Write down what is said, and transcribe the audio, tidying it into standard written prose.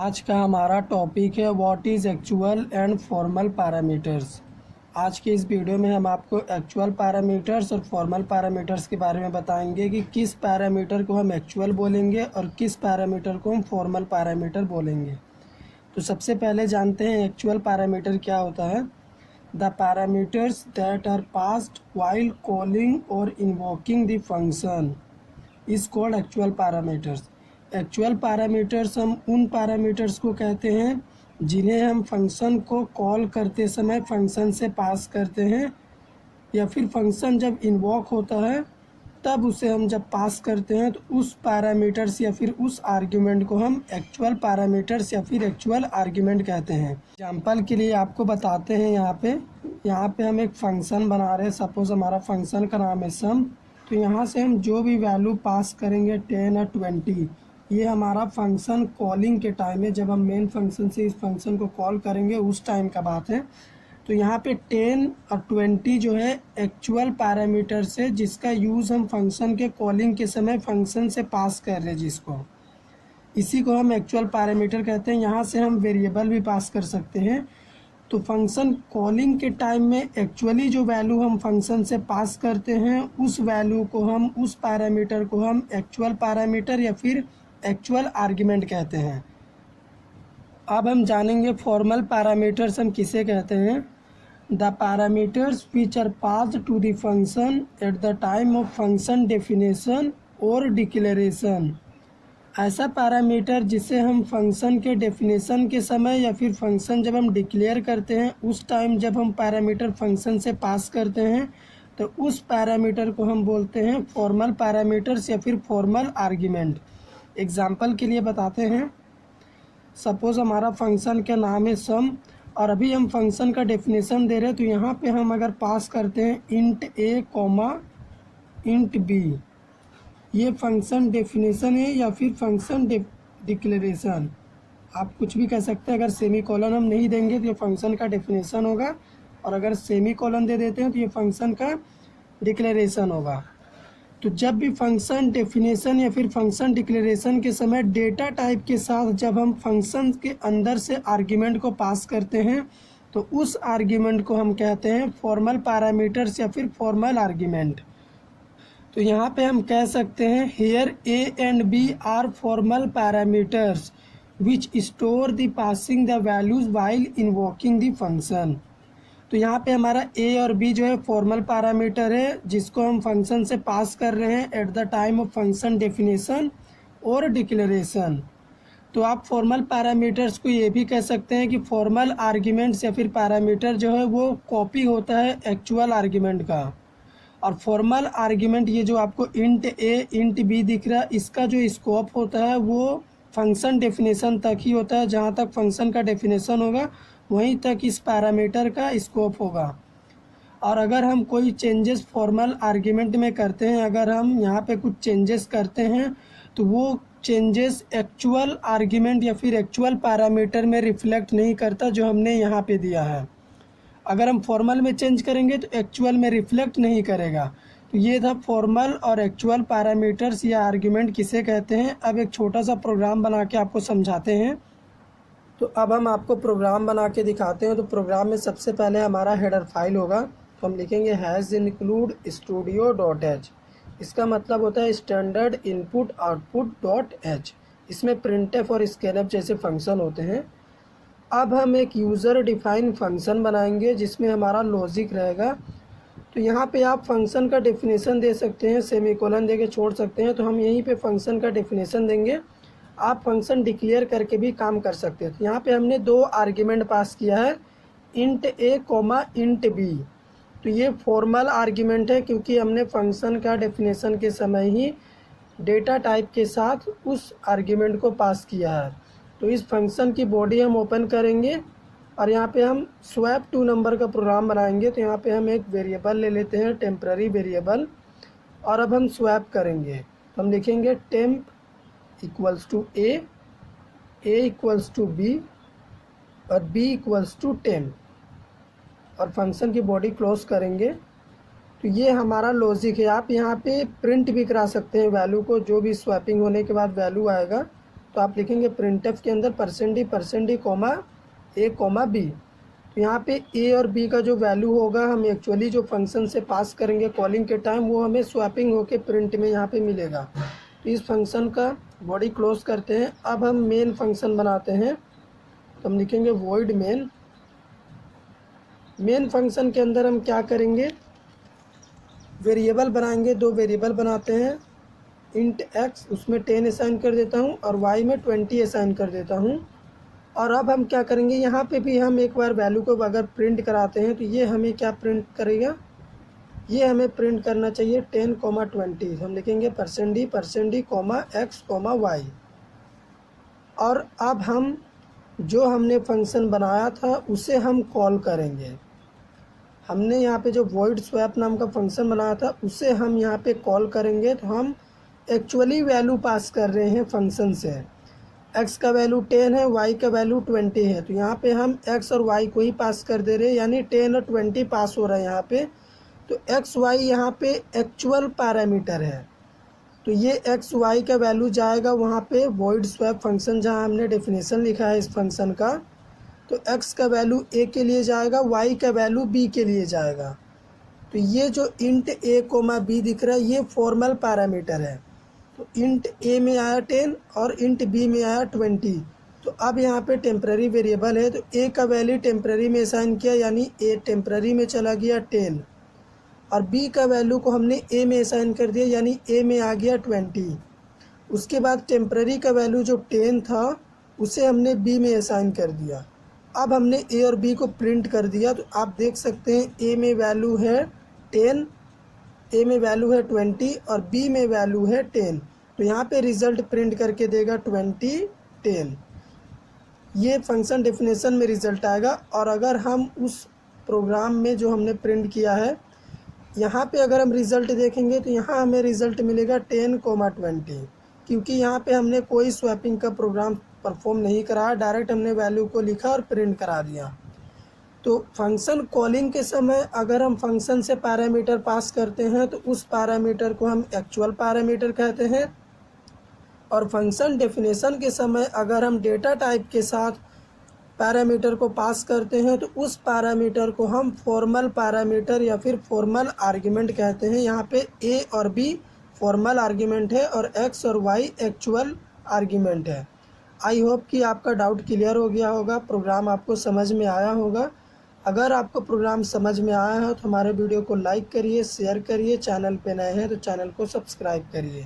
आज का हमारा टॉपिक है what is actual and formal parameters. आज के इस वीडियो में हम आपको एक्चुअल पैरामीटर्स और फॉर्मल पैरामीटर्स के बारे में बताएंगे कि किस पैरामीटर को हम एक्चुअल बोलेंगे और किस पैरामीटर को हम फॉर्मल पैरामीटर बोलेंगे। तो सबसे पहले जानते हैं एक्चुअल पैरामीटर क्या होता है। The parameters that are passed while calling और invoking the function is called actual parameters. Actual parameters हम उन पैरामीटर्स को कहते हैं जिन्हें हम फंक्शन को कॉल करते समय फंक्शन से पास करते हैं, या फिर फंक्शन जब इन्वोक होता है तब उसे हम जब पास करते हैं तो उस पैरामीटर्स या फिर उस आर्ग्यूमेंट को हम एक्चुअल पैरामीटर्स या फिर एक्चुअल आर्ग्यूमेंट कहते हैं। एग्जाम्पल के लिए आपको बताते हैं, यहाँ पे हम एक फंक्शन बना रहे हैं। सपोज़ हमारा फंक्शन का नाम है सम। तो यहाँ से हम जो भी वैल्यू पास करेंगे 10 और 20, ये हमारा फंक्शन कॉलिंग के टाइम है, जब हम मेन फंक्शन से इस फंक्शन को कॉल करेंगे उस टाइम का बात है। तो यहाँ पे 10 और 20 जो है एक्चुअल पैरामीटर्स है, जिसका यूज़ हम फंक्शन के कॉलिंग के समय फंक्शन से पास कर रहे हैं, जिसको इसी को हम एक्चुअल पैरामीटर कहते हैं। यहाँ से हम वेरिएबल भी पास कर सकते हैं। तो फंक्शन कॉलिंग के टाइम में एक्चुअली जो वैल्यू हम फंक्शन से पास करते हैं उस वैल्यू को हम, उस पैरामीटर को हम एक्चुअल पैरामीटर या फिर एक्चुअल आर्ग्यूमेंट कहते हैं। अब हम जानेंगे फॉर्मल पैरामीटर्स हम किसे कहते हैं। The parameters which are passed to the function at the time of function definition और डिक्लेरेशन। ऐसा पैरामीटर जिसे हम फंक्शन के डेफिनेशन के समय या फिर फंक्शन जब हम डिक्लेयर करते हैं उस टाइम जब हम पैरामीटर फंक्शन से पास करते हैं तो उस पैरामीटर को हम बोलते हैं फॉर्मल पैरामीटर्स या फिर फॉर्मल आर्ग्यूमेंट। एग्जाम्पल के लिए बताते हैं। सपोज़ हमारा फंक्शन का नाम है सम और अभी हम फंक्शन का डेफिनेशन दे रहे हैं। तो यहाँ पे हम अगर पास करते हैं इंट ए कॉमा इंट बी, ये फंक्शन डेफिनेशन है या फिर फंक्शन डिक्लेरेशन, आप कुछ भी कह सकते हैं। अगर सेमी कॉलन हम नहीं देंगे तो ये फंक्शन का डेफिनेशन होगा, और अगर सेमी कॉलन दे देते हैं तो ये फंक्शन का डिक्लेरेशन होगा। तो जब भी फंक्शन डेफिनेशन या फिर फंक्शन डिक्लेरेशन के समय डेटा टाइप के साथ जब हम फंक्शन के अंदर से आर्ग्यूमेंट को पास करते हैं तो उस आर्ग्यूमेंट को हम कहते हैं फॉर्मल पैरामीटर्स या फिर फॉर्मल आर्ग्यूमेंट। तो यहाँ पे हम कह सकते हैं here a and b are formal parameters which store the passing the values while invoking the function. तो यहाँ पे हमारा ए और बी जो है फॉर्मल पैरामीटर है जिसको हम फंक्शन से पास कर रहे हैं eight the time of function definition और डिक्लेरेशन। तो आप फॉर्मल पैरामीटर्स को ये भी कह सकते हैं कि फॉर्मल आर्ग्यूमेंट्स या फिर पैरामीटर जो है वो कॉपी होता है एक्चुअल आर्ग्यूमेंट का। और फॉर्मल आर्ग्यूमेंट ये जो आपको इंट ए इंट बी दिख रहा है, इसका जो स्कोप होता है वो फंक्शन डेफिनेशन तक ही होता है। जहाँ तक फंक्शन का डेफिनेशन होगा वहीं तक इस पैरामीटर का स्कोप होगा। और अगर हम कोई चेंजेस फॉर्मल आर्ग्यूमेंट में करते हैं, अगर हम यहाँ पे कुछ चेंजेस करते हैं तो वो चेंजेस एक्चुअल आर्ग्यूमेंट या फिर एक्चुअल पैरामीटर में रिफ्लेक्ट नहीं करता जो हमने यहाँ पे दिया है। अगर हम फॉर्मल में चेंज करेंगे तो एक्चुअल में रिफ्लेक्ट नहीं करेगा। तो ये था फॉर्मल और एक्चुअल पैरामीटर्स या आर्ग्यूमेंट किसे कहते हैं। अब एक छोटा सा प्रोग्राम बना के आपको समझाते हैं। तो अब हम आपको प्रोग्राम बना के दिखाते हैं। तो प्रोग्राम में सबसे पहले हमारा हेडर फाइल होगा, तो हम लिखेंगे has include studio dot H. इसका मतलब होता है standard input output dot H. इसमें प्रिंटफ और स्कैनफ जैसे फंक्शन होते हैं। अब हम एक यूज़र डिफाइन फंक्शन बनाएंगे जिसमें हमारा लॉजिक रहेगा। तो यहाँ पे आप फंक्शन का डेफिनेशन दे सकते हैं, सेमीकोलन दे के छोड़ सकते हैं। तो हम यहीं पे फंक्शन का डेफिनेशन देंगे। आप फंक्शन डिक्लेयर करके भी काम कर सकते हैं। तो यहाँ पे हमने दो आर्ग्यूमेंट पास किया है, इंट ए कॉमा इंट बी। तो ये फॉर्मल आर्ग्यूमेंट है क्योंकि हमने फंक्शन का डेफिनेशन के समय ही डेटा टाइप के साथ उस आर्ग्यूमेंट को पास किया है। तो इस फंक्शन की बॉडी हम ओपन करेंगे और यहाँ पे हम स्वैप टू नंबर का प्रोग्राम बनाएंगे। तो यहाँ पे हम एक वेरिएबल ले लेते हैं, टेम्पररी वेरिएबल, और अब हम स्वैप करेंगे। तो हम लिखेंगे temp equals to a equals to b और बी इक्वल्स टू टेम्प, और फंक्शन की बॉडी क्लोज करेंगे। तो ये हमारा लॉजिक है। आप यहाँ पे प्रिंट भी करा सकते हैं वैल्यू को, जो भी स्वैपिंग होने के बाद वैल्यू आएगा तो आप लिखेंगे प्रिंटफ के अंदर %d comma a comma b। तो यहाँ पे a और b का जो वैल्यू होगा हम एक्चुअली जो फंक्शन से पास करेंगे कॉलिंग के टाइम, वो हमें स्वैपिंग होके प्रिंट में यहाँ पे मिलेगा। तो इस फंक्शन का बॉडी क्लोज करते हैं। अब हम मेन फंक्शन बनाते हैं, तो हम लिखेंगे वॉइड मेन। मेन फंक्शन के अंदर हम क्या करेंगे, वेरिएबल बनाएंगे। 2 वेरिएबल बनाते हैं, इंट x उसमें 10 असाइन कर देता हूँ और y में 20 असाइन कर देता हूँ। और अब हम क्या करेंगे, यहाँ पे भी हम एक बार वैल्यू को अगर प्रिंट कराते हैं तो ये हमें क्या प्रिंट करेगा, ये हमें प्रिंट करना चाहिए 10, 20। हम लिखेंगे %d comma x comma y। और अब हम जो हमने फंक्शन बनाया था उसे हम कॉल करेंगे। हमने यहाँ पे जो void swap नाम का फंक्शन बनाया था उसे हम यहाँ पे कॉल करेंगे। तो हम एक्चुअली वैल्यू पास कर रहे हैं फंक्शन से। x का वैल्यू 10 है, y का वैल्यू 20 है। तो यहाँ पे हम x और y को ही पास कर दे रहे हैं, यानी 10 और 20 पास हो रहा है यहाँ पे। तो x y यहाँ पे एक्चुअल पैरामीटर है। तो ये x y का वैल्यू जाएगा वहाँ पे void swap फंक्शन जहाँ हमने डेफिनेशन लिखा है इस फंक्शन का। तो x का वैल्यू a के लिए जाएगा, y का वैल्यू b के लिए जाएगा। तो ये जो इंट a कोमा b दिख रहा है ये फॉर्मल पैरामीटर है। तो इंट a में आया 10 और इंट b में आया 20। तो अब यहाँ पे टेम्पररी वेरिएबल है, तो a का वैल्यू टेम्पररी में असाइन किया, यानी a टेम्पररी में चला गया 10, और b का वैल्यू को हमने a में असाइन कर दिया, यानी a में आ गया 20। उसके बाद टेम्पररी का वैल्यू जो 10 था उसे हमने b में असाइन कर दिया। अब हमने a और b को प्रिंट कर दिया। तो आप देख सकते हैं a में वैल्यू है 10, a में वैल्यू है 20 और b में वैल्यू है 10। तो यहाँ पे रिज़ल्ट प्रिंट करके देगा 20, 10। ये फंक्शन डेफिनेशन में रिज़ल्ट आएगा। और अगर हम उस प्रोग्राम में जो हमने प्रिंट किया है यहाँ पे अगर हम रिज़ल्ट देखेंगे तो यहाँ हमें रिज़ल्ट मिलेगा 10, 20, क्योंकि यहाँ पे हमने कोई स्वैपिंग का प्रोग्राम परफॉर्म नहीं कराया, डायरेक्ट हमने वैल्यू को लिखा और प्रिंट करा दिया। तो फंक्शन कॉलिंग के समय अगर हम फंक्शन से पैरामीटर पास करते हैं तो उस पैरामीटर को हम एक्चुअल पैरामीटर कहते हैं। और फंक्शन डेफिनेशन के समय अगर हम डेटा टाइप के साथ पैरामीटर को पास करते हैं तो उस पैरामीटर को हम फॉर्मल पैरामीटर या फिर फॉर्मल आर्ग्यूमेंट कहते हैं। यहाँ पे a और b फॉर्मल आर्ग्यूमेंट है और x और y एक्चुअल आर्ग्यूमेंट है। आई होप कि आपका डाउट क्लियर हो गया होगा, प्रोग्राम आपको समझ में आया होगा। अगर आपको प्रोग्राम समझ में आया हो तो हमारे वीडियो को लाइक करिए, शेयर करिए, चैनल पे नए हैं तो चैनल को सब्सक्राइब करिए।